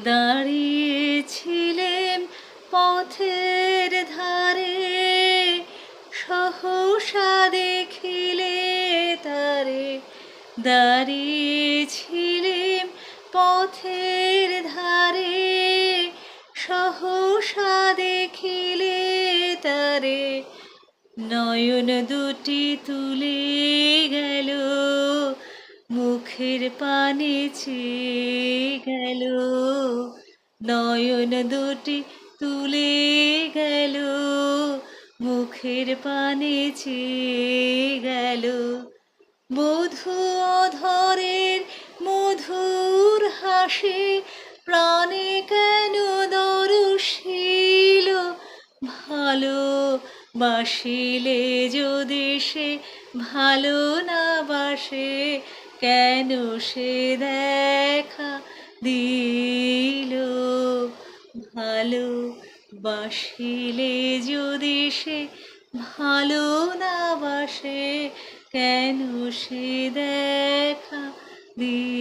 দাঁড়িয়েছিলেম পথের ধারে, সহসা দেখিলে তারে। দাঁড়িয়েছিলেম পথের ধারে, সহসা দেখিলে তারে। নয়ন দুটি তুলে গেল, মুখের পানে চেয়ে গেল। নয়ন দুটি তুলে গেল, মুখের পানে চেয়ে গেল। মধু অধরের মধুর হাসি, প্রাণে কেন দরশিল। ভালো বাসিলে যদি সে ভালো না বাসে, কেন সে দেখা দিল। ভালো বাসিলে যদি সে ভালো না বাসে, কেন সে দেখা দিল।